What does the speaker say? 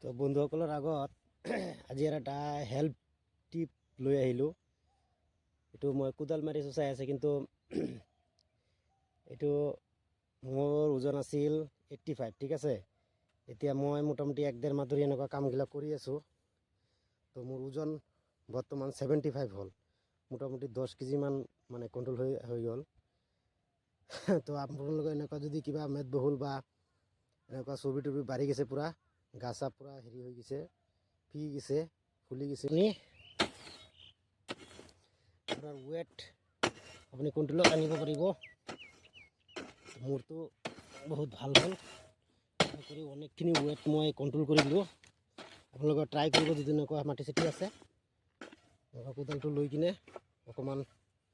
তো বন্ধুসকলৰ আগত আজি এটা হেল্প টিপ লৈ আহিলোঁ। এইটো মই কোদাল মাৰি চাই আছে, কিন্তু এইটো মোৰ ওজন আছিল 85, ঠিক আছে। এতিয়া মই মোটামুটি 1-1.5 মাহ ধৰি এনেকুৱা কামবিলাক কৰি আছোঁ। তো মোৰ ওজন বৰ্তমান 75 হ'ল, মোটামুটি 10 কেজিমান মানে কণ্ট্ৰল হৈ গ'ল। তো আপোনালোকে এনেকুৱা যদি কিবা মেদবহুল বা এনেকুৱা চৰ্বি তৰ্বি বাঢ়ি গৈছে, পূৰা গা চা পূৰা হেৰি হৈ গৈছে, ফি গৈছে, ফুলি গৈছে, আপোনাৰ ৱেট আপুনি কণ্ট্ৰলত আনিব পাৰিব। মোৰতো বহুত ভাল হ'ল, কৰি অনেকখিনি ৱেট মই কণ্ট্ৰল কৰি দিলোঁ। আপোনালোকে ট্ৰাই কৰিব, যদি এনেকুৱা মাটি চাটি আছে, এনেকুৱা কোদালটো লৈ কিনে অকণমান